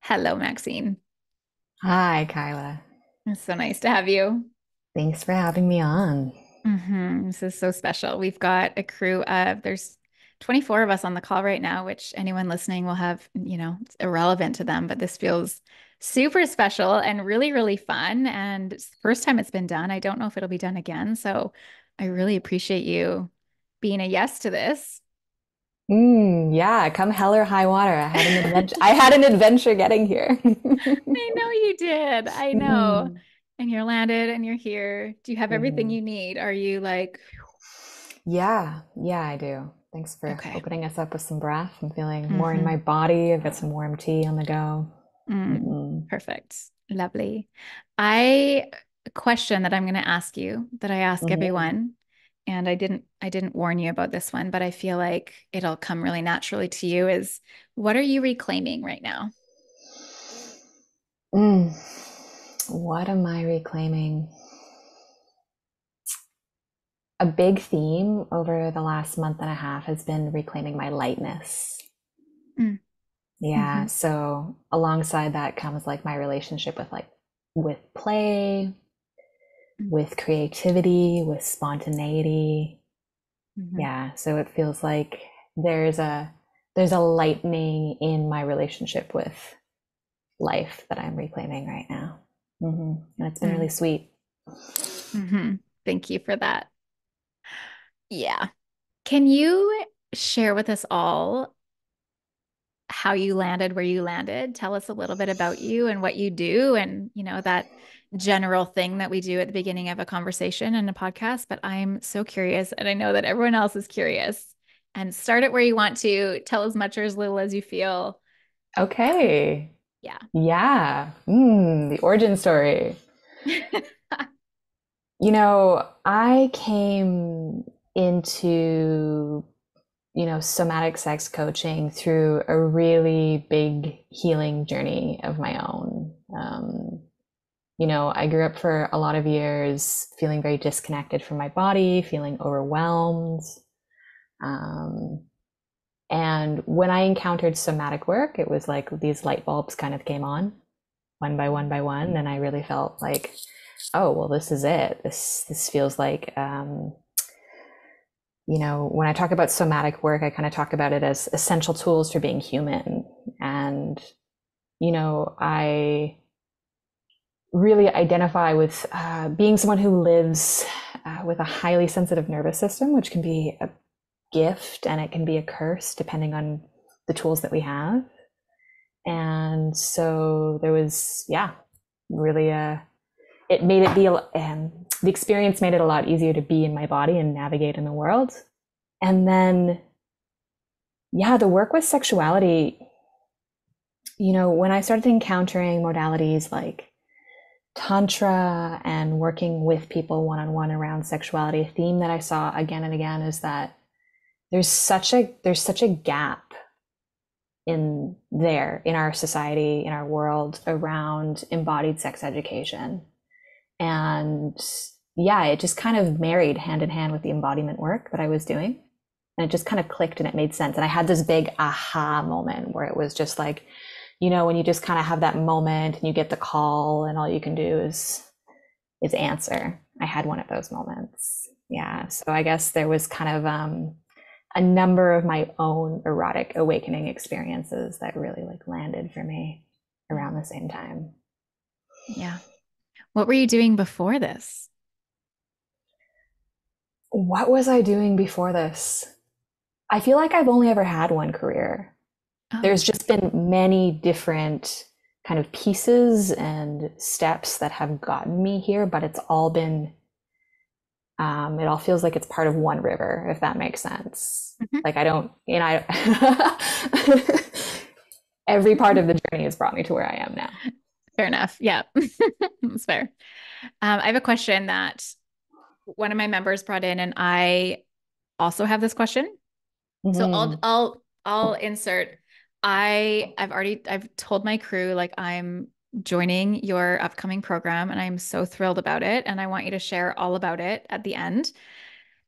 Hello, Maxine. Hi, Kyla. It's so nice to have you. Thanks for having me on. This is so special. We've got a crew of, there's 24 of us on the call right now, which anyone listening will have, it's irrelevant to them, but this feels super special and really, really fun. And it's the first time it's been done. I don't know if it'll be done again. So I really appreciate you being a yes to this. Yeah, come hell or high water. I had an adventure. I had an adventure getting here. I know you did. I know. Mhm. And you're landed and you're here. Do you have everything Mhm. you need? Are you like, Yeah, I do. Thanks for okay. opening us up with some breath. I'm feeling more in my hmm body. I've got some warm tea on the go. Mm, Mm-mm. perfect. Lovely. I a question that I'm going to ask you that I ask Mhm. everyone, and I didn't warn you about this one, but I feel like it'll come really naturally to you is what are you reclaiming right now? Mm. What am I reclaiming? A big theme over the last month and a half has been reclaiming my lightness. Mm, Yeah, hmm so alongside that comes like my relationship with play, with creativity, with spontaneity. hmm Yeah, so it feels like there's a there's a lightening in my relationship with life that I'm reclaiming right now. And it's been really mm, sweet. hmm Thank you for that. Yeah. Can you share with us all how you landed where you landed? Tell us a little bit about you and what you do and, that general thing that we do at the beginning of a conversation and a podcast. But I'm so curious, and I know that everyone else is curious. And start it where you want to. Tell as much or as little as you feel. Okay. Yeah. Yeah. The origin story. I came into somatic sex coaching through a really big healing journey of my own. I grew up for a lot of years feeling very disconnected from my body, feeling overwhelmed. Um, and when I encountered somatic work, it was like these light bulbs kind of came on one by one by one. And I really felt like, oh, well, this is it. This feels like when I talk about somatic work, I kind of talk about it as essential tools for being human. And, I really identify with being someone who lives with a highly sensitive nervous system, which can be a gift and it can be a curse depending on the tools that we have. And so there was, yeah, really it made it the experience made it a lot easier to be in my body and navigate in the world. And then yeah, the work with sexuality, when I started encountering modalities like Tantra and working with people one on one around sexuality, a theme that I saw again and again is that there's such a gap in our society, in our world around embodied sex education. And yeah, it just kind of married hand in hand with the embodiment work that I was doing. And it just kind of clicked and it made sense. And I had this big aha moment where it was just like, when you just kind of have that moment and you get the call and all you can do is answer. I had one of those moments. Yeah. So I guess there was kind of a number of my own erotic awakening experiences that really like landed for me around the same time. Yeah. What were you doing before this? What was I doing before this? I feel like I've only ever had one career. Oh, There's just been many different kind of pieces and steps that have gotten me here, but it all feels like it's part of one river, if that makes sense. mhm. Like I don't, every part of the journey has brought me to where I am now. Fair enough. Yeah. That's fair. I have a question that one of my members brought in, and I also have this question. So I'll Mm-hmm. I'll I'll insert. I've told my crew like I'm joining your upcoming program and I'm so thrilled about it and I want you to share all about it at the end.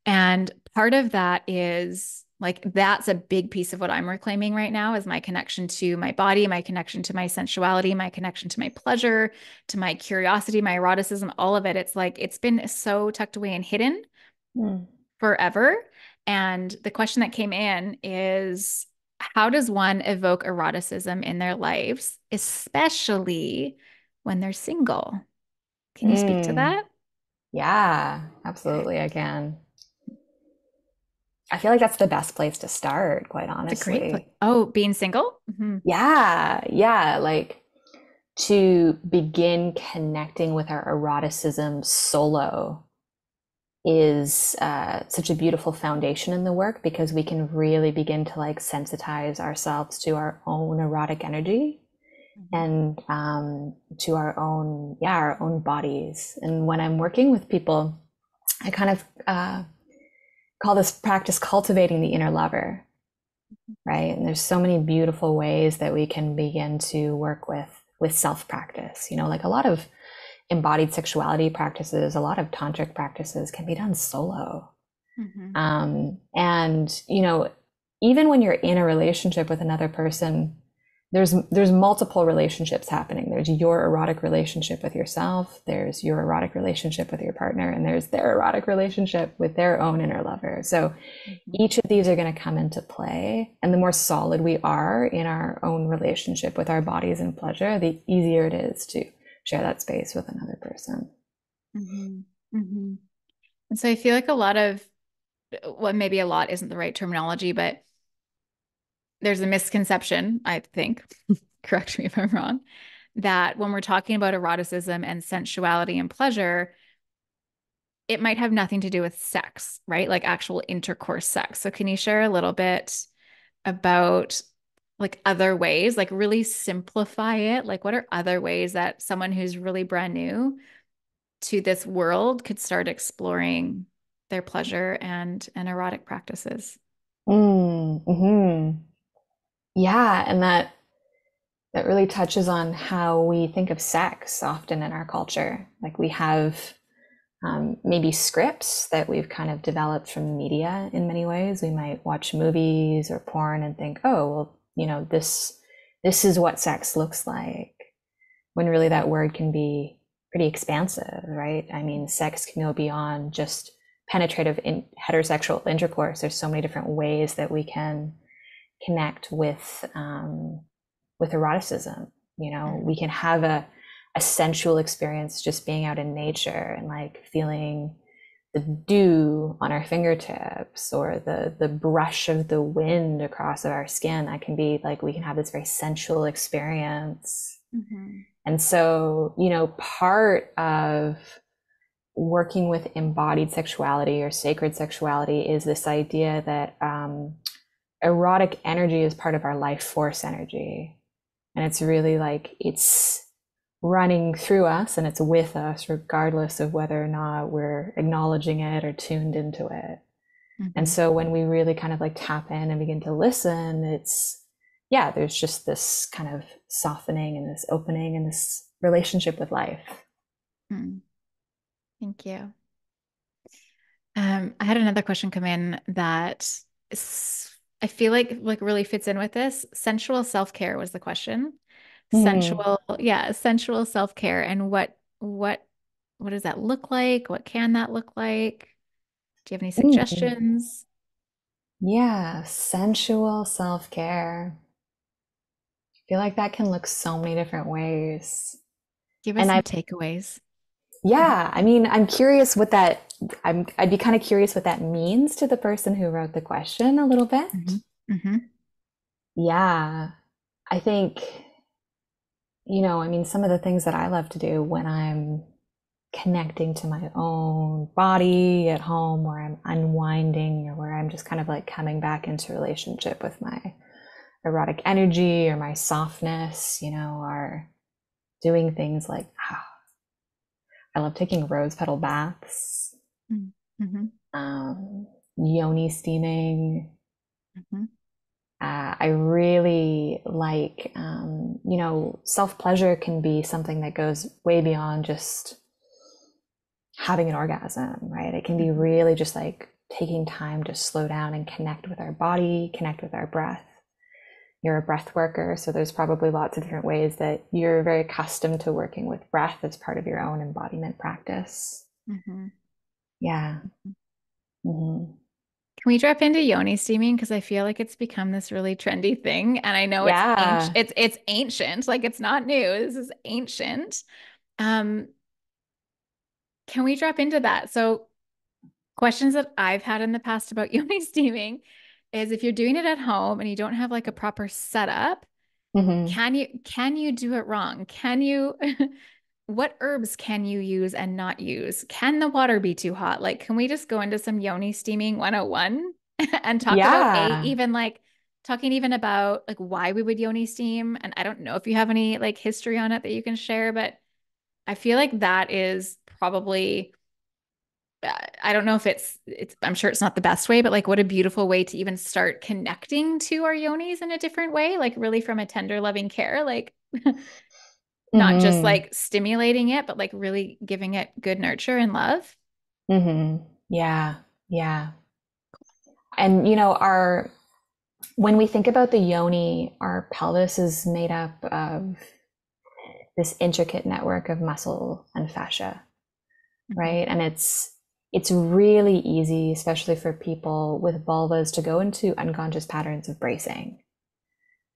And part of that is Like that's a big piece of what I'm reclaiming right now is my connection to my body, my connection to my sensuality, my connection to my pleasure, to my curiosity, my eroticism, all of it. It's like it's been so tucked away and hidden Mm. forever. And the question that came in is how does one evoke eroticism in their lives, especially when they're single? Can you speak to Mm. that? Yeah, Okay. absolutely, I can. I feel like that's the best place to start, quite It's a great place. honestly. Oh, being single? Yeah, yeah, like to begin connecting with our eroticism solo is such a beautiful foundation in the work because we can really begin to like sensitize ourselves to our own erotic energy Mhm. and to our own, yeah, our own bodies. And when I'm working with people, I kind of call this practice cultivating the inner lover, right? And there's so many beautiful ways that we can begin to work with self practice. You know, like a lot of embodied sexuality practices, a lot of tantric practices can be done solo. Mhm. And you know, even when you're in a relationship with another person, there's multiple relationships happening. There's your erotic relationship with yourself, there's your erotic relationship with your partner, and there's their erotic relationship with their own inner lover. So Mhm. each of these are going to come into play. And the more solid we are in our own relationship with our bodies and pleasure, the easier it is to share that space with another person. Mhm. Mhm. And so I feel like a lot of, well, maybe a lot isn't the right terminology, but there's a misconception, I think, correct me if I'm wrong, that when we're talking about eroticism and sensuality and pleasure, it might have nothing to do with sex, right? Like actual intercourse sex. So can you share a little bit about like other ways, like really simplify it? Like what are other ways that someone who's really brand new to this world could start exploring their pleasure and erotic practices? Mm-hmm. Yeah, and that really touches on how we think of sex often in our culture. Like we have maybe scripts that we've kind of developed from the media in many ways. We might watch movies or porn and think, oh, well, you know, this is what sex looks like. When really that word can be pretty expansive, right? I mean, sex can go beyond just penetrative heterosexual intercourse. There's so many different ways that we can connect with eroticism. You know, we Mhm. can have a sensual experience just being out in nature and like feeling the dew on our fingertips or the brush of the wind across our skin. That can be like we can have this very sensual experience. Mhm. And so, you know, part of working with embodied sexuality or sacred sexuality is this idea that erotic energy is part of our life force energy. And it's really like it's running through us and it's with us, regardless of whether or not we're acknowledging it or tuned into it. And Mhm. so when we really kind of like tap in and begin to listen, it's, yeah, there's just this kind of softening and this opening and this relationship with life. Mhm. Thank you. I had another question come in that I feel like really fits in with this. Sensual self-care was the question. Mm, Sensual, yeah, sensual self-care. And what does that look like? What can that look like? Do you have any mm, suggestions? yeah, sensual self care. I feel like that can look so many different ways. Give us And some I, takeaways. yeah, I mean, I'm curious what that, I'd be kind of curious what that means to the person who wrote the question a little bit. Hmm. Hmm. Yeah, I think, you know, I mean, some of the things that I love to do when I'm connecting to my own body at home, where I'm unwinding, or where I'm just kind of like coming back into relationship with my erotic energy or my softness, you know, are doing things like, I love taking rose petal baths, Hmm. um, yoni steaming. Hmm. I really like, you know, self pleasure can be something that goes way beyond just having an orgasm, right? It can be Hmm. really just like taking time to slow down and connect with our body, connect with our breath. You're a breath worker, so there's probably lots of different ways that you're very accustomed to working with breath as part of your own embodiment practice. Mm-hmm. Yeah. Mm-hmm. Can we drop into yoni steaming? Because I feel like it's become this really trendy thing. And I know it's ancient. Yeah. It's ancient. Like it's not new. This is ancient. Um, can we drop into that? So questions that I've had in the past about yoni steaming is if you're doing it at home and you don't have like a proper setup, Mm-hmm. can you do it wrong? Can you what herbs can you use and not use? Can the water be too hot? Like, can we just go into some yoni steaming 101 and talk about Yeah. even like talking even about like why we would yoni steam? And I don't know if you have any like history on it that you can share, but I feel like that is probably I don't know if it's I'm sure it's not the best way, but like what a beautiful way to even start connecting to our yonis in a different way, like really from a tender loving care, like not just Mm-hmm. like stimulating it, but like really giving it good nurture and love. Mm-hmm. Yeah. Yeah. And our when we think about the yoni, our pelvis is made up of this intricate network of muscle and fascia, Mhm. right? And it's really easy, especially for people with vulvas, to go into unconscious patterns of bracing,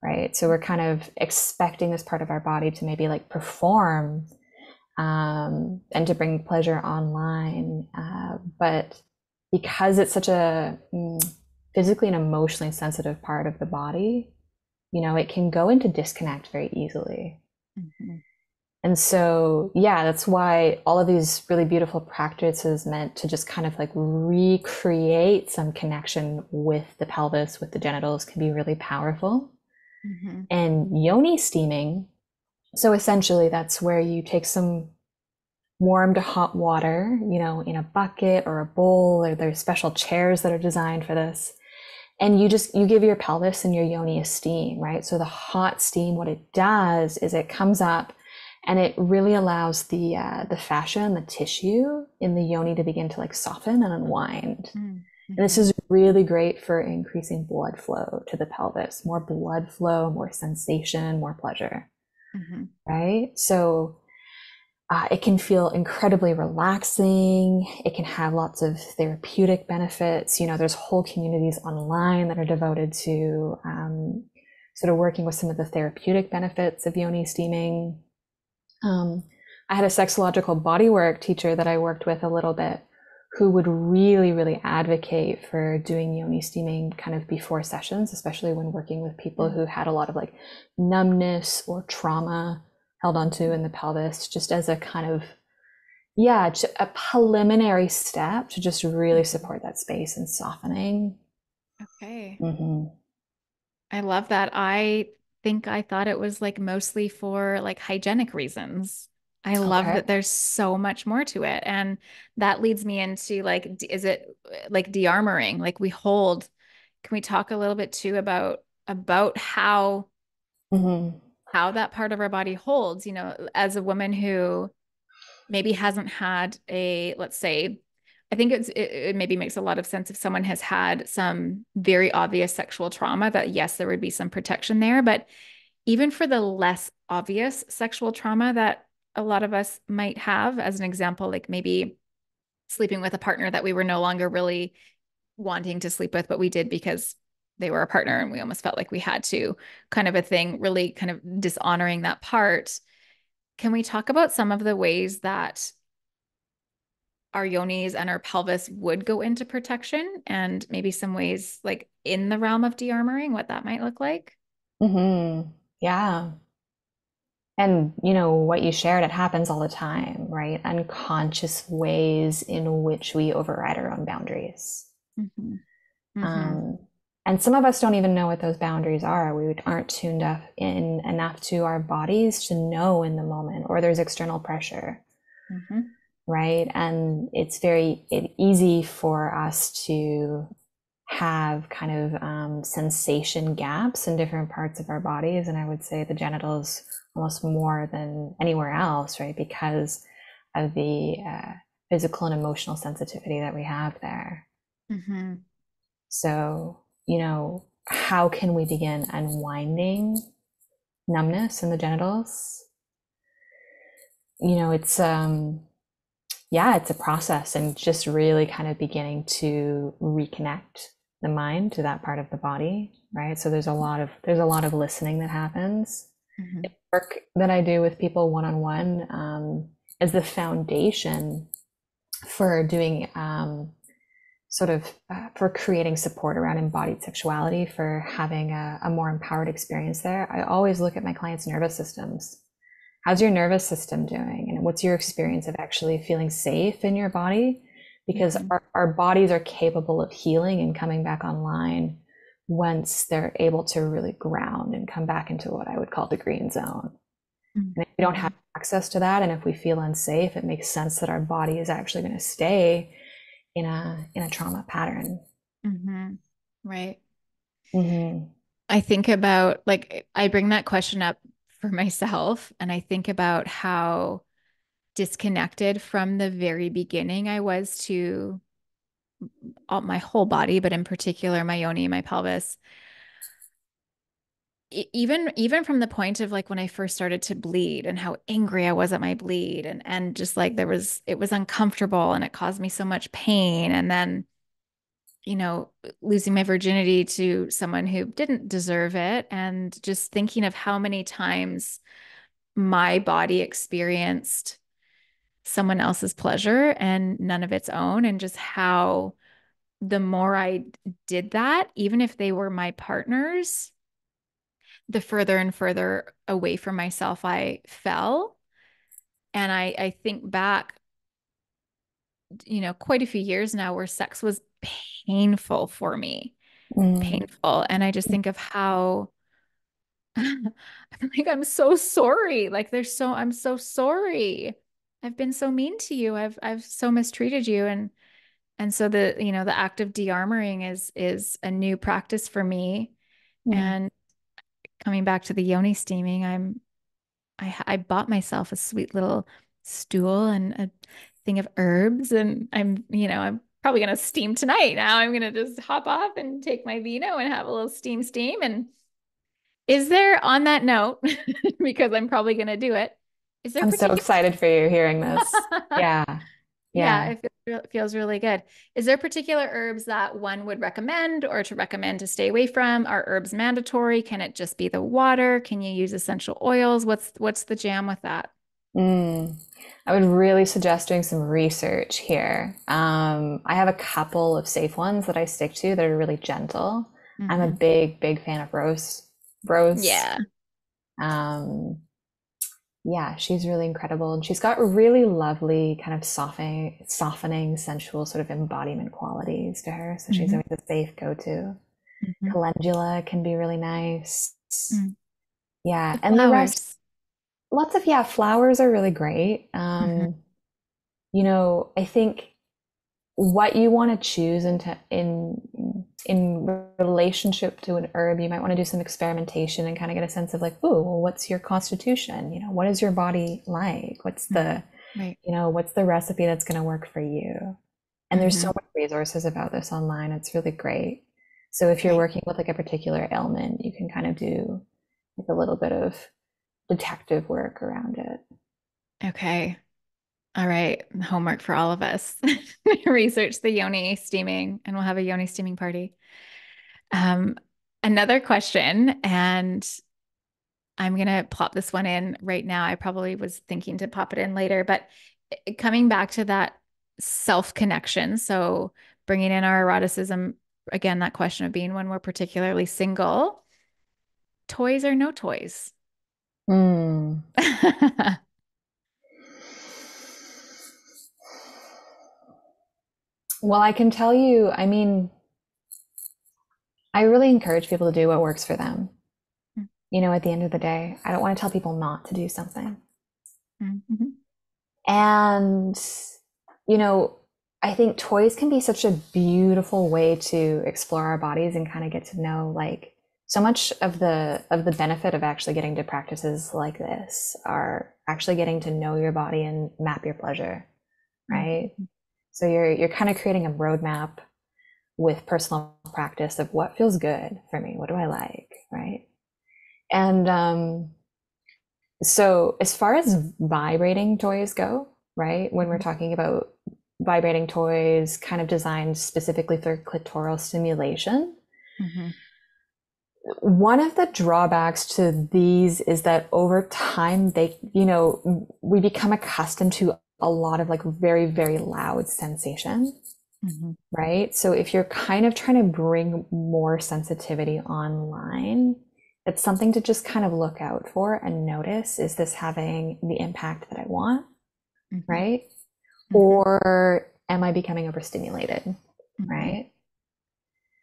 right? So we're kind of expecting this part of our body to maybe like perform and to bring pleasure online. But because it's such a physically and emotionally sensitive part of the body, it can go into disconnect very easily. Mhm. And so, yeah, that's why all of these really beautiful practices meant to just kind of like recreate some connection with the pelvis, with the genitals, can be really powerful. Mhm. And yoni steaming, so essentially that's where you take some warm to hot water, in a bucket or a bowl, or there's special chairs that are designed for this. And you give your pelvis and your yoni a steam, right? So the hot steam, what it does is it comes up and it really allows the fascia and the tissue in the yoni to begin to like soften and unwind. Mhm. And this Mhm. is really great for increasing blood flow to the pelvis, more blood flow, more sensation, more pleasure, Mhm. right? So it can feel incredibly relaxing. It can have lots of therapeutic benefits. There's whole communities online that are devoted to sort of working with some of the therapeutic benefits of yoni steaming. Um, I had a sexological bodywork teacher that I worked with a little bit who would really, really advocate for doing yoni steaming kind of before sessions, especially when working with people Mhm. who had a lot of like numbness or trauma held onto in the pelvis, just as a kind of, yeah, a preliminary step to just really Mhm. support that space and softening. Okay. Mm-hmm. I love that. I think I thought it was like mostly for like hygienic reasons. I love Okay. that there's so much more to it. And that leads me into like, is it like de-armoring? Like we hold, can we talk a little bit too about Mm-hmm. how that part of our body holds, as a woman who maybe hasn't had let's say, I think it maybe makes a lot of sense if someone has had some very obvious sexual trauma that yes, there would be some protection there. But even for the less obvious sexual trauma that a lot of us might have, as an example, like maybe sleeping with a partner that we were no longer really wanting to sleep with, but we did because they were a partner and we almost felt like we had to, kind of a thing, really kind of dishonoring that part. Can we talk about some of the ways that our yonis and our pelvis would go into protection and maybe some ways like in the realm of de-armoring, what that might look like? Mm-hmm. Yeah. And what you shared, it happens all the time, right? Unconscious ways in which we override our own boundaries. Mm-hmm. Mm-hmm. Um, and some of us don't even know what those boundaries are. We aren't tuned up in enough to our bodies to know in the moment, or there's external pressure, Mm-hmm. right? And it's very easy for us to have kind of sensation gaps in different parts of our bodies. And I would say the genitals almost more than anywhere else, right? Because of the physical and emotional sensitivity that we have there. Mm-hmm. So, how can we begin unwinding numbness in the genitals? It's yeah, it's a process, and just really kind of beginning to reconnect the mind to that part of the body, right? So there's a lot of listening that happens. Mm-hmm. Work that I do with people one on one is the foundation for doing for creating support around embodied sexuality, for having a more empowered experience there. I always look at my clients' nervous systems. How's your nervous system doing? And what's your experience of actually feeling safe in your body? Because Mm-hmm. our bodies are capable of healing and coming back online once they're able to really ground and come back into what I would call the green zone. And if we don't Mm-hmm. have access to that, and if we feel unsafe, it makes sense that our body is actually going to stay in a trauma pattern. Mm-hmm. Right. Mm-hmm. I think about like I bring that question up for myself and I think about how disconnected from the very beginning I was to all, my whole body, but in particular my yoni, my pelvis. Even from the point of like when I first started to bleed and how angry I was at my bleed and just like it was uncomfortable and it caused me so much pain and then losing my virginity to someone who didn't deserve it and just thinking of how many times my body experienced someone else's pleasure and none of its own and just how the more I did that, even if they were my partners, the further and further away from myself I fell. And I think back, quite a few years now where sex was painful for me, Mm. painful. And I just think of how I'm like, I'm so sorry. Like I'm so sorry. I've been so mean to you. I've so mistreated you. And so the act of de-armoring is a new practice for me. Mm. And coming back to the yoni steaming, I bought myself a sweet little stool and a thing of herbs, and I'm probably gonna steam tonight. Now I'm gonna just hop off and take my vino and have a little steam. And is there on that note, because I'm probably gonna do it, is there I'm so particular excited for you hearing this. Yeah, Yeah, yeah. it feels really good. Is there particular herbs that one would recommend or to recommend to stay away from? Are herbs mandatory? Can it just be the water? Can you use essential oils? What's the jam with that? Mm. I would really suggest doing some research here. I have a couple of safe ones that I stick to that are really gentle. I'm a Hmm. big, big fan of Rose. Rose. Yeah. Um, yeah, she's really incredible. And she's got really lovely kind of softening, sensual sort of embodiment qualities to her. So she's Hmm. always a safe go-to. Hmm. Calendula can be really nice. Mm. Yeah, The and the rest, flowers. lots of, yeah, flowers are really great. Hmm. I think what you want to choose in relationship to an herb, you might want to do some experimentation and kind of get a sense of like, oh, well, what's your constitution? What is your body like? Hmm. Right. What's the recipe that's going to work for you? And there's so Hmm. many resources about this online. It's really great. So if you're Great. working with like a particular ailment, you can kind of do like a little bit of detective work around it. Okay. All right. Homework for all of us. Research the yoni steaming, and we'll have a yoni steaming party. Um, Another question, and I'm gonna plop this one in right now. I probably was thinking to pop it in later, but coming back to that self connection. So bringing in our eroticism, again, that question of being when we're particularly single, toys or no toys? Mm. Well, I can tell you, I mean, I really encourage people to do what works for them. At the end of the day, I don't want to tell people not to do something. Mhm. And, you know, I think toys can be such a beautiful way to explore our bodies and kind of get to know like so much of the benefit of actually getting to practices like this are actually getting to know your body and map your pleasure, right? Mhm. So you're kind of creating a roadmap with personal practice of what feels good for me, what do I like, right? And so as far as vibrating toys go, right, when we're Mhm. talking about vibrating toys kind of designed specifically for clitoral stimulation, Mhm. one of the drawbacks to these is that over time they, we become accustomed to a lot of like very, very loud sensation, Mhm. right? So if you're kind of trying to bring more sensitivity online, it's something to just kind of look out for and notice, is this having the impact that I want, Mhm. right? Mhm. Or am I becoming overstimulated, Mhm. right?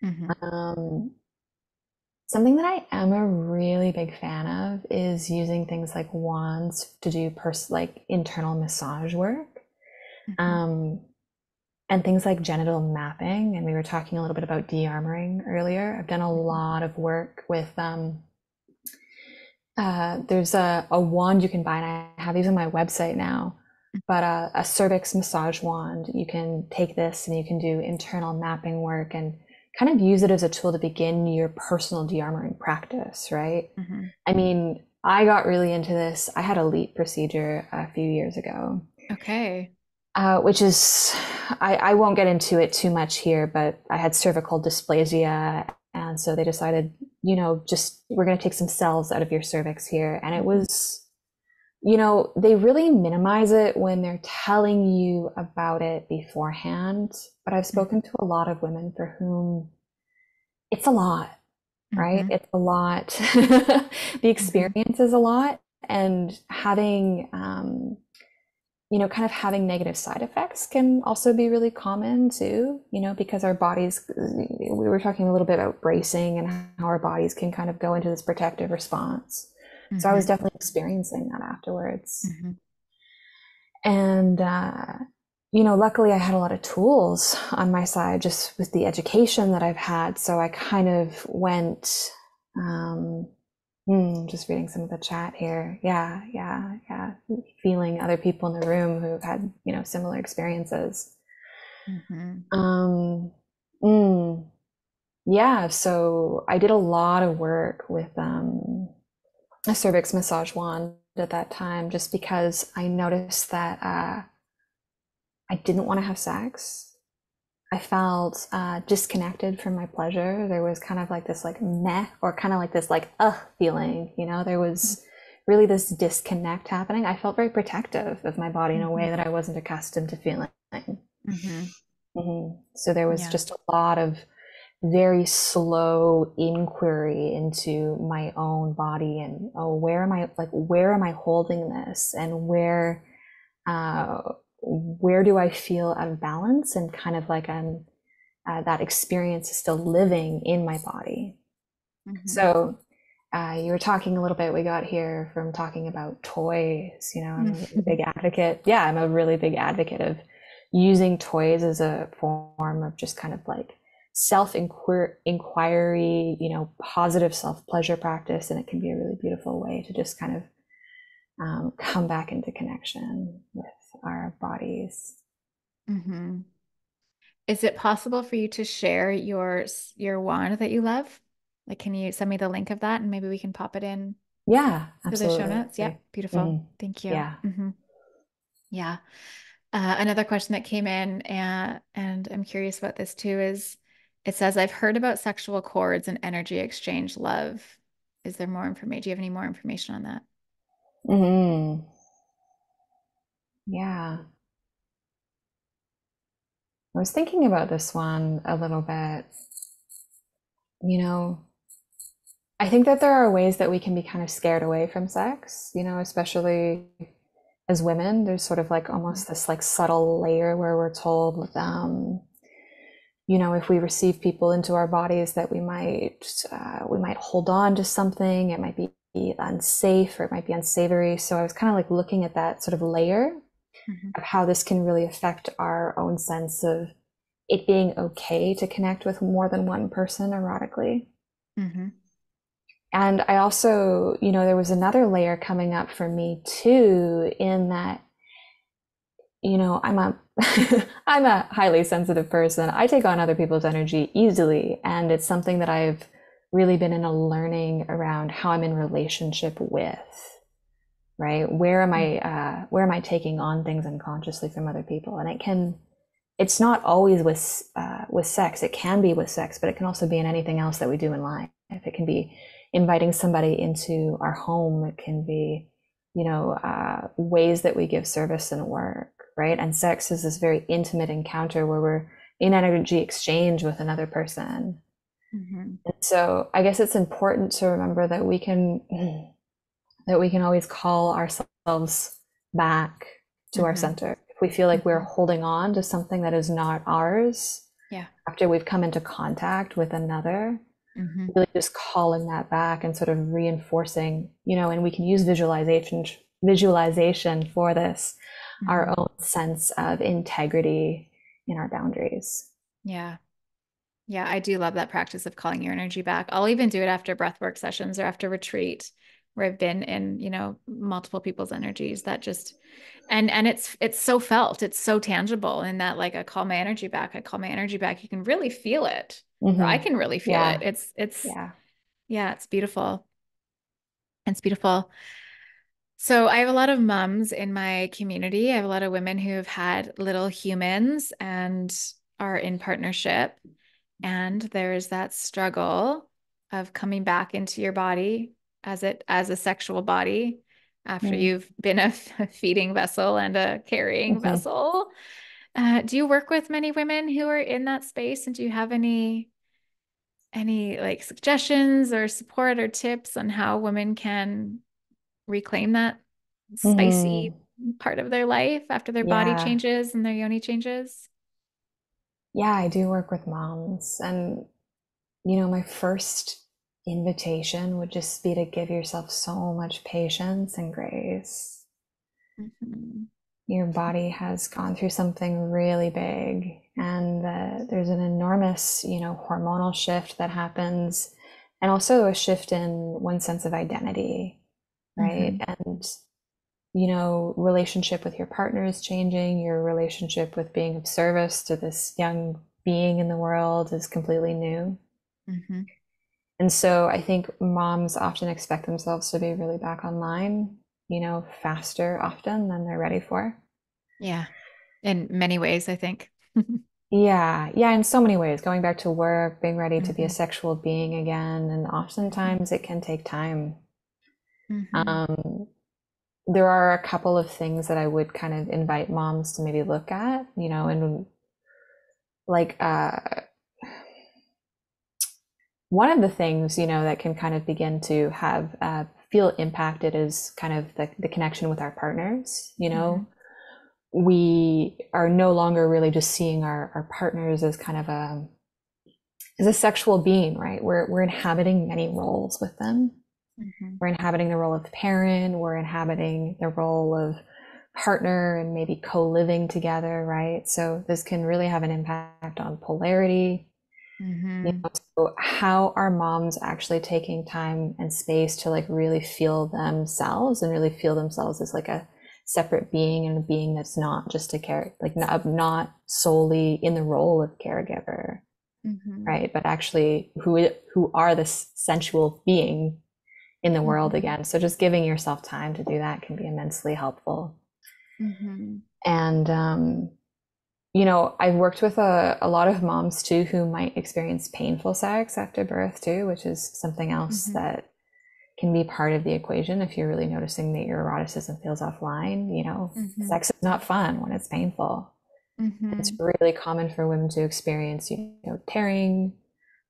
Mhm. Um, Something that I am a really big fan of is using things like wands to do like internal massage work. Mhm. Um, and things like genital mapping. And we were talking a little bit about de-armoring earlier. I've done a Mhm. lot of work with there's a wand you can buy, and I have these on my website now, but a cervix massage wand. You can take this and you can do internal mapping work and kind of use it as a tool to begin your personal de-armoring practice, right? Mhm. I mean, I got really into this. I had a LEAP procedure a few years ago, Okay. which is, I won't get into it too much here, but I had cervical dysplasia. And so they decided, just we're going to take some cells out of your cervix here. And it Mhm. was, they really minimize it when they're telling you about it beforehand. But I've Mhm. spoken to a lot of women for whom it's a lot, right? Mhm. It's a lot. The Mhm. experience is a lot. And having, kind of having negative side effects can also be really common too, because our bodies, we were talking a little bit about bracing and how our bodies can kind of go into this protective response. So I was Mhm. definitely experiencing that afterwards. Mhm. And, luckily I had a lot of tools on my side just with the education that I've had. So I kind of went, um, just reading some of the chat here. Yeah, yeah, yeah. Feeling other people in the room who've had, similar experiences. Mhm. Um, mm, yeah, so I did a lot of work with a cervix massage wand at that time just because I noticed that I didn't want to have sex. I felt disconnected from my pleasure. There was kind of like this like meh or kind of like this like feeling, there was really this disconnect happening. I felt very protective of my body in a way Mhm. that I wasn't accustomed to feeling. Mhm. So there was Yeah. just a lot of very slow inquiry into my own body and, oh, where am I holding this, and uh, where do I feel out of balance, and kind of like that experience is still living in my body. Mhm. So you were talking a little bit, we got here from talking about toys. I'm a really big Mhm. advocate. Yeah, I'm a really big advocate of using toys as a form of just kind of like self inquiry, positive self pleasure practice. And it can be a really beautiful way to just kind of come back into connection with our bodies. Mhm. Is it possible for you to share your wand that you love? Like, can you send me the link of that and maybe we can pop it in Yeah, to the show notes? absolutely. Yep. Beautiful. Hmm. Thank you. Yeah. Yeah. Another question that came in, and I'm curious about this too, is it says, I've heard about sexual cords and energy exchange love. Is there more information? Do you have any more information on that? Hmm. Yeah. I was thinking about this one a little bit. You know, I think that there are ways that we can be kind of scared away from sex, especially as women. There's sort of like almost this like subtle layer where we're told, if we receive people into our bodies that we might hold on to something. It might be unsafe or it might be unsavory. So I was kind of like looking at that sort of layer Mhm. of how this can really affect our own sense of it being okay to connect with more than one person erotically. Mhm. And I also, there was another layer coming up for me too, in that I'm a I'm a highly sensitive person. I take on other people's energy easily, and it's something that I've really been in a learning around how I'm in relationship with, right? Where am I taking on things unconsciously from other people? And it's not always with sex. It can be with sex, but it can also be in anything else that we do in life. It can be inviting somebody into our home. It can be, ways that we give service and work, right? And sex is this very intimate encounter where we're in energy exchange with another person. Mm-hmm. And so I guess it's important to remember that we can always call ourselves back to our Mm-hmm. center. If we feel like we're Mm-hmm. holding on to something that is not ours Yeah. after we've come into contact with another, Mm-hmm. really just calling that back and sort of reinforcing, and we can use visualization for this, Mm-hmm. our own sense of integrity in our boundaries. Yeah. Yeah, I do love that practice of calling your energy back. I'll even do it after breathwork sessions or after retreat where I've been in, multiple people's energies that just and it's so felt, it's so tangible in that like I call my energy back, I call my energy back. You can really feel it. Or I Mm-hmm. can really feel it. Yeah. It's Yeah. yeah, it's beautiful. It's beautiful. So I have a lot of moms in my community. I have a lot of women who have had little humans and are in partnership. And there's that struggle of coming back into your body as a sexual body after Mm. you've been a feeding vessel and a carrying Mm-hmm. vessel. Do you work with many women who are in that space? And do you have any like suggestions or support or tips on how women can reclaim that spicy Mm-hmm. part of their life after their body Yeah. changes and their yoni changes? Yeah, I do work with moms. And, my first invitation would just be to give yourself so much patience and grace. Mhm. Your body has gone through something really big, and there's an enormous, hormonal shift that happens, and also a shift in one's sense of identity, right? Mhm. And, relationship with your partner is changing, your relationship with being of service to this young being in the world is completely new. Mhm. And so I think moms often expect themselves to be really back online, faster often than they're ready for. Yeah. In many ways, I think. Yeah, yeah, in so many ways, going back to work, being ready to be a Mhm. sexual being again, and Mhm. oftentimes it can take time. Mhm. Um, there are a couple of things that I would kind of invite moms to maybe look at, and like one of the things, that can kind of begin to have feel impacted is kind of the connection with our partners. Mhm. We are no longer really just seeing our partners as kind of a sexual being, right? We're inhabiting many roles with them. Mhm. We're inhabiting the role of parent, we're inhabiting the role of partner and maybe co-living together, right? So this can really have an impact on polarity. Mhm. So how are moms actually taking time and space to like really feel themselves and really feel themselves as like a separate being and a being that's not just a care, like not solely in the role of caregiver, Mhm. right? But actually who are this sensual being in the world Mhm. again. So just giving yourself time to do that can be immensely helpful. Mhm. And I've worked with a lot of moms too who might experience painful sex after birth too, which is something else Mhm. that can be part of the equation if you're really noticing that your eroticism feels offline. Mhm. Sex is not fun when it's painful. It's Mhm. really common for women to experience, tearing.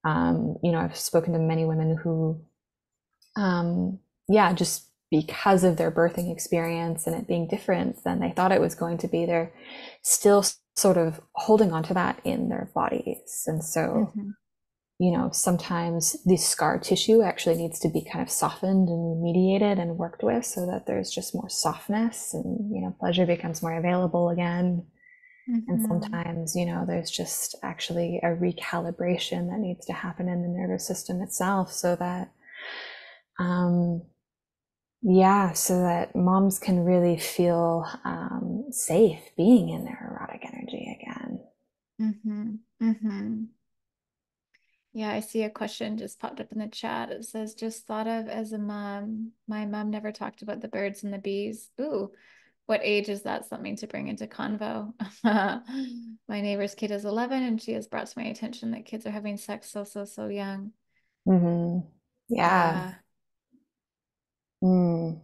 I've spoken to many women who yeah, just because of their birthing experience and it being different than they thought it was going to be, they're still sort of holding on to that in their bodies. And so, Mhm. sometimes the scar tissue actually needs to be kind of softened and remediated and worked with so that there's just more softness and, pleasure becomes more available again. And Mhm. sometimes, there's just actually a recalibration that needs to happen in the nervous system itself so that um, Yeah, so that moms can really feel safe being in their erotic energy again. Mm-hmm. Mm-hmm. Yeah, I see a question just popped up in the chat. It says, just thought of as a mom, my mom never talked about the birds and the bees. Ooh, what age is that something to bring into convo? My neighbor's kid is 11 and she has brought to my attention that kids are having sex so young. Yeah. Yeah. Mm.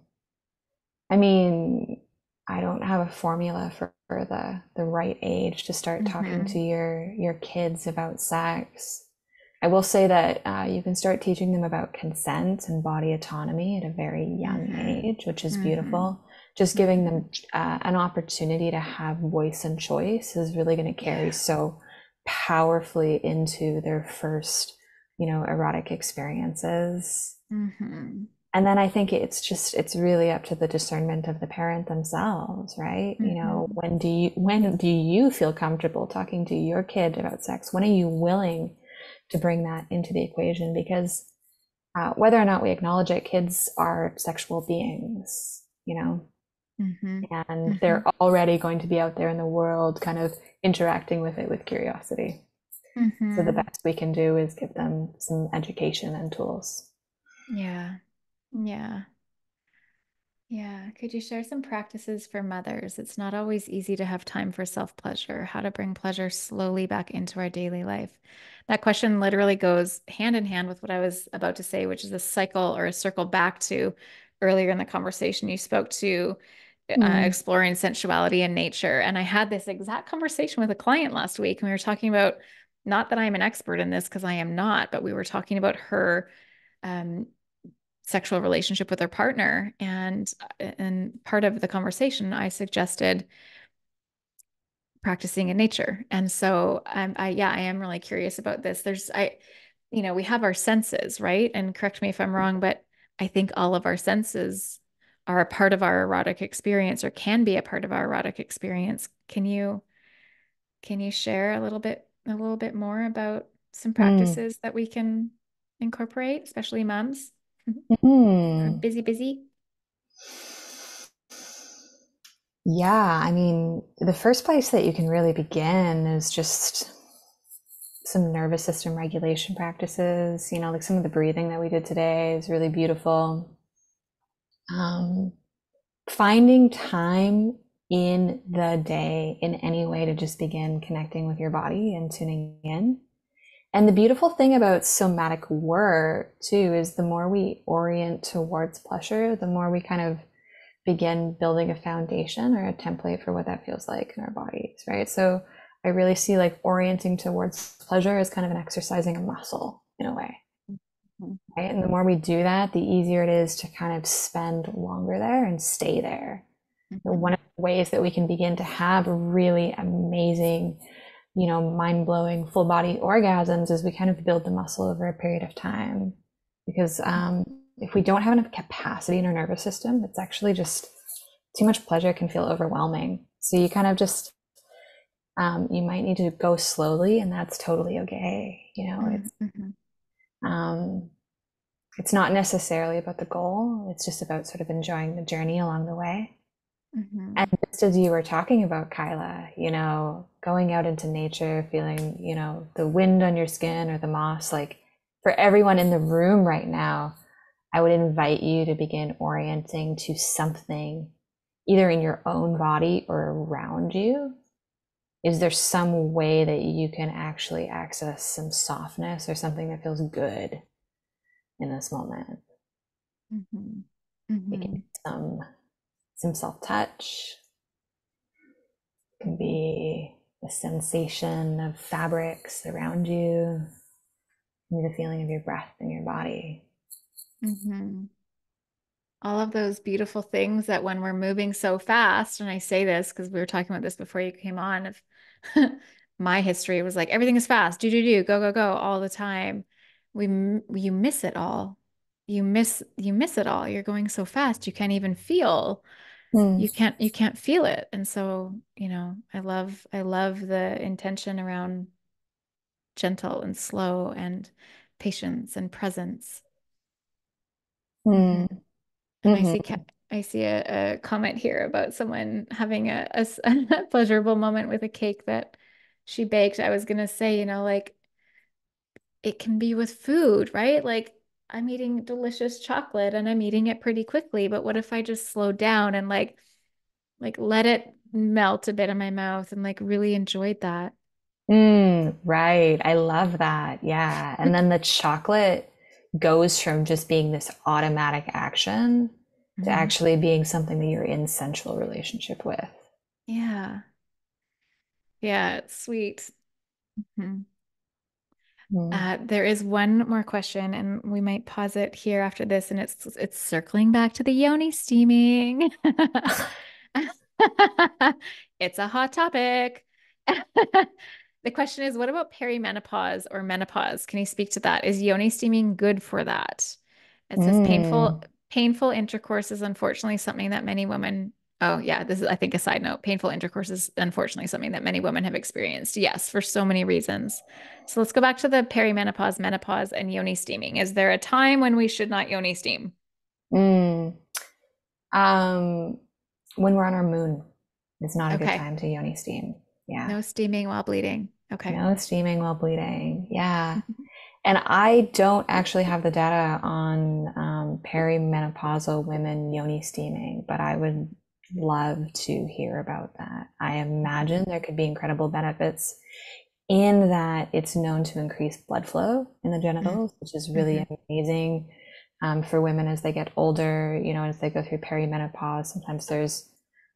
I mean, I don't have a formula for the right age to start talking to Mm-hmm. your kids about sex. I will say that you can start teaching them about consent and body autonomy at a very young Mm-hmm. age, which is Mm-hmm. beautiful. Just giving Mm-hmm. them an opportunity to have voice and choice is really going to carry Yeah. so powerfully into their first, erotic experiences. Mm-hmm. And then I think it's really up to the discernment of the parent themselves, right? Mm-hmm. When do you feel comfortable talking to your kid about sex? When are you willing to bring that into the equation? Because whether or not we acknowledge it, kids are sexual beings, Mm-hmm. and Mm-hmm. they're already going to be out there in the world kind of interacting with it with curiosity. So the Mm-hmm. best we can do is give them some education and tools. Yeah. Yeah. Yeah. Could you share some practices for mothers? It's not always easy to have time for self-pleasure, how to bring pleasure slowly back into our daily life. That question literally goes hand in hand with what I was about to say, which is a cycle or a circle back to earlier in the conversation you spoke to Mm, exploring sensuality and nature. And I had this exact conversation with a client last week, and we were talking about not that I'm an expert in this because I am not, but we were talking about her um, sexual relationship with her partner. And part of the conversation, I suggested practicing in nature. And so yeah, I am really curious about this. We have our senses, right? And correct me if I'm wrong, but I think all of our senses are a part of our erotic experience or can be a part of our erotic experience. Can you share a little bit more about some mm, practices that we can incorporate, especially moms? Are mm. busy. Yeah, I mean, the first place that you can really begin is just some nervous system regulation practices. Like some of the breathing that we did today is really beautiful. Um, Finding time in the day in any way to just begin connecting with your body and tuning in. And the beautiful thing about somatic work, too, is the more we orient towards pleasure, the more we kind of begin building a foundation or a template for what that feels like in our bodies, right? So I really see like orienting towards pleasure as kind of an exercising a muscle in a way, Mhm. right? And the more we do that, the easier it is to kind of spend longer there and stay there. One Mhm. of the ways that we can begin to have really amazing, mind blowing full body orgasms is we kind of build the muscle over a period of time. Because if we don't have enough capacity in our nervous system, it's actually just too much pleasure can feel overwhelming. So you kind of just, you might need to go slowly, and that's totally okay. Mhm. Um, it's not necessarily about the goal, it's just about sort of enjoying the journey along the way. And Mhm. just as you were talking about, Kyla, going out into nature, feeling, the wind on your skin or the moss, like for everyone in the room right now, I would invite you to begin orienting to something either in your own body or around you. Is there some way that you can actually access some softness or something that feels good in this moment? Mhm. It can Mhm. be some self-touch, it can be the sensation of fabrics around you, maybe the feeling of your breath in your body. Mhm. All of those beautiful things that when we're moving so fast, and I say this because we were talking about this before you came on, of my history was like everything is fast, do, go all the time. You miss it all. You miss it all. You're going so fast, you can't even feel. Mm, You can't feel it. And so, I love the intention around gentle and slow and patience and presence. mm. Hmm. And Hmm. I see a comment here about someone having a pleasurable moment with a cake that she baked. I was gonna say, like it can be with food, right? Like I'm eating delicious chocolate and I'm eating it pretty quickly, but what if I just slow down and like let it melt a bit in my mouth and like really enjoyed that? Right. I love that. Yeah. And then the chocolate goes from just being this automatic action to Mhm. actually being something that you're in sensual relationship with. Yeah. Yeah, it's sweet. Mhm. Mm. There is one more question, and we might pause it here after this, and it's circling back to the yoni steaming. It's a hot topic. The question is, what about perimenopause or menopause? Can you speak to that? Is yoni steaming good for that? It says Mm. painful intercourse is unfortunately something that many women, oh yeah, this is I think a side note. Painful intercourse is unfortunately something that many women have experienced. Yes, for so many reasons. So let's go back to the perimenopause, menopause, and yoni steaming. Is there a time when we should not yoni steam? Mm. Um, when we're on our moon is not a good Okay. time to yoni steam. Yeah. No steaming while bleeding. Okay. No steaming while bleeding. Yeah. And I don't actually have the data on perimenopausal women yoni steaming, but I would love to hear about that. I imagine there could be incredible benefits in that it's known to increase blood flow in the genitals, which is really Mm-hmm. amazing for women as they get older, as they go through perimenopause. Sometimes there's,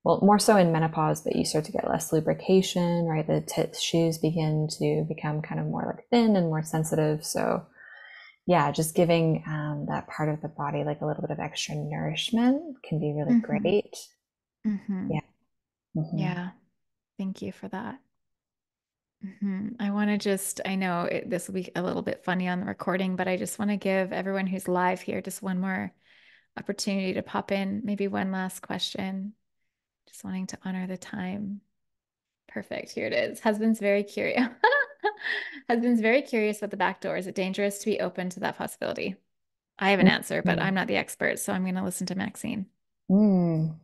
well, more so in menopause, but you start to get less lubrication, right? The tissues begin to become kind of more like thin and more sensitive. So, yeah, just giving that part of the body like a little bit of extra nourishment can be really Mm-hmm. great. Mm-hmm. Yeah. Hmm. Yeah. Thank you for that. I want to I know this will be a little bit funny on the recording, but I just want to give everyone who's live here just one more opportunity to pop in, maybe one last question. Just wanting to honor the time. Perfect. Here it is. Husband's very curious. Husband's very curious about the back door. Is it dangerous to be open to that possibility? I have an answer, but I'm not the expert, so I'm going to listen to Maxine. Mm.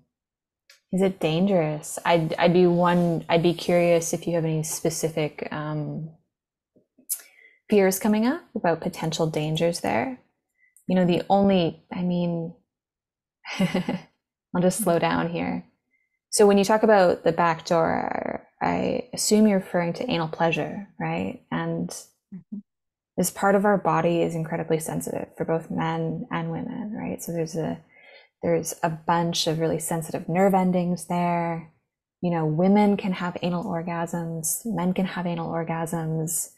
Is it dangerous? I'd be curious if you have any specific fears coming up about potential dangers there. The only, I mean, I'll just slow down here. So when you talk about the back door, I assume you're referring to anal pleasure, right? And Mhm. this part of our body is incredibly sensitive for both men and women, right? So there's a bunch of really sensitive nerve endings there. Women can have anal orgasms, men can have anal orgasms.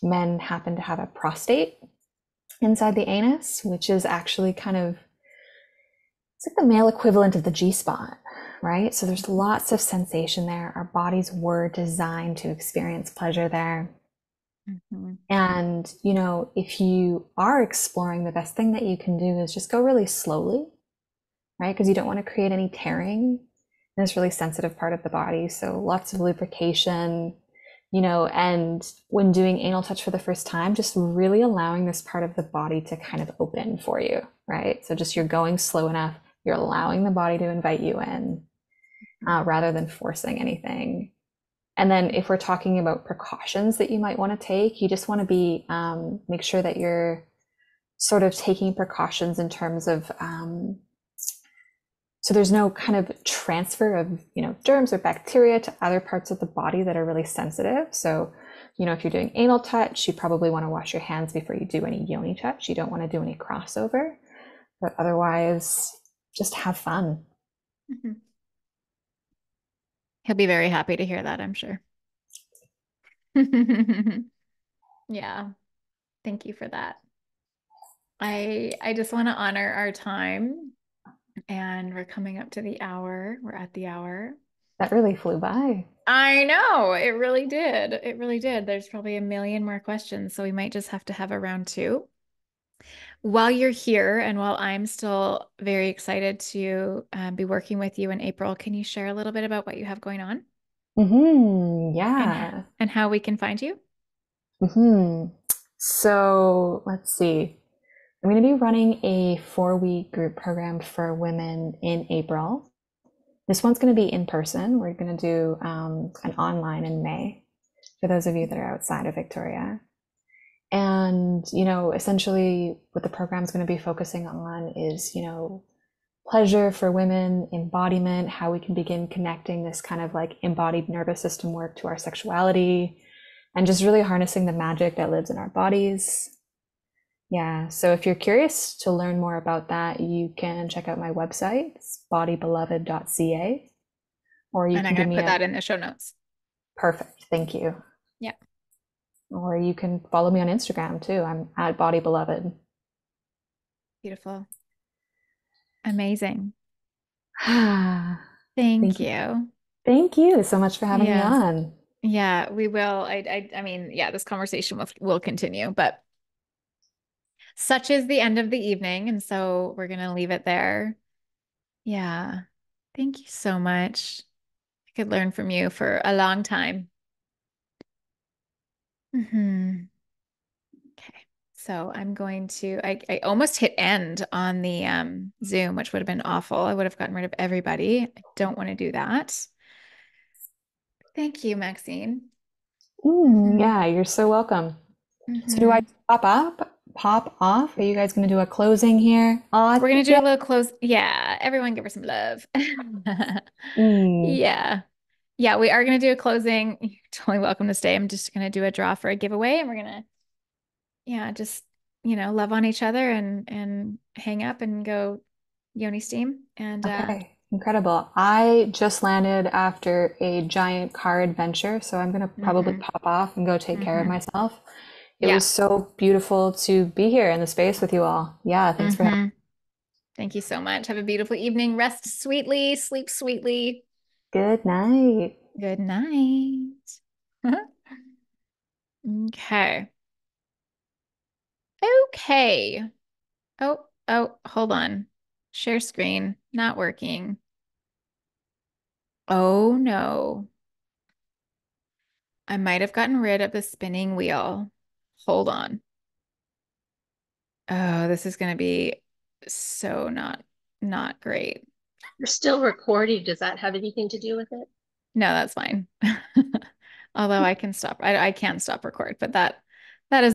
Men happen to have a prostate inside the anus, which is actually kind of, it's like the male equivalent of the G spot, right? So there's lots of sensation there. Our bodies were designed to experience pleasure there. Mhm. And, if you are exploring, the best thing that you can do is just go really slowly, right? Because you don't want to create any tearing in this really sensitive part of the body. So lots of lubrication, and when doing anal touch for the first time, just really allowing this part of the body to kind of open for you, right? So just you're going slow enough, you're allowing the body to invite you in rather than forcing anything. And then if we're talking about precautions that you might want to take, you just want to make sure that you're sort of taking precautions in terms of so there's no kind of transfer of germs or bacteria to other parts of the body that are really sensitive. So if you're doing anal touch, you probably want to wash your hands before you do any yoni touch. You don't want to do any crossover, but otherwise just have fun. Mhm. He'll be very happy to hear that, I'm sure. Yeah, thank you for that. I just want to honor our time and we're coming up to the hour. We're at the hour. That really flew by. I know, it really did. It really did. There's probably a million more questions, so we might just have to have a round two. While you're here and while I'm still very excited to be working with you in April, can you share a little bit about what you have going on and Yeah. and how we can find you? So let's see. I'm going to be running a 4-week group program for women in April. This one's going to be in person. We're going to do an online in May for those of you that are outside of Victoria. And, essentially what the program's going to be focusing on is, pleasure for women, embodiment, how we can begin connecting this kind of like embodied nervous system work to our sexuality, and just really harnessing the magic that lives in our bodies. Yeah, so if you're curious to learn more about that, you can check out my website, it's bodybeloved.ca, or you And I'm can going give to me put a that in the show notes. perfect, thank you. Yeah. Or you can follow me on Instagram too. I'm at bodybeloved. Beautiful. Amazing. Thank Thank you. you. Thank you so much for having me Yeah. on. Yeah, we will. I mean, yeah, this conversation will continue, but such is the end of the evening, and so we're gonna leave it there. Yeah. Thank you so much. I could learn from you for a long time. Okay. So I'm going to I almost hit end on the Zoom, which would have been awful. I would have gotten rid of everybody. I don't want to do that. Thank you, Maxine. Hmm. Yeah, you're so welcome. So do I Hmm. pop off? Are you guys going to do a closing here? We're gonna do Yeah. a little close. Yeah, everyone give her some love. Mm, Yeah. Yeah, we are gonna do a closing. You're totally welcome to stay. I'm just gonna do a draw for a giveaway and we're gonna, yeah, just, love on each other and hang up and go Yoni steam. And okay, incredible. I just landed after a giant car adventure, so I'm going to probably hmm pop off and go take care of hmm myself. It Yeah. was so beautiful to be here in the space with you all. Yeah, thanks for having hmm Thank you so much. Have a beautiful evening. Rest sweetly, sleep sweetly. me. Good night. Good night. Okay. Okay. Hold on. Share screen, not working. Oh no. I might have gotten rid of the spinning wheel. Hold on. Oh, this is going to be so not great. You're still recording. Does that have anything to do with it? No, that's fine. Although I can stop. I can stop record, but that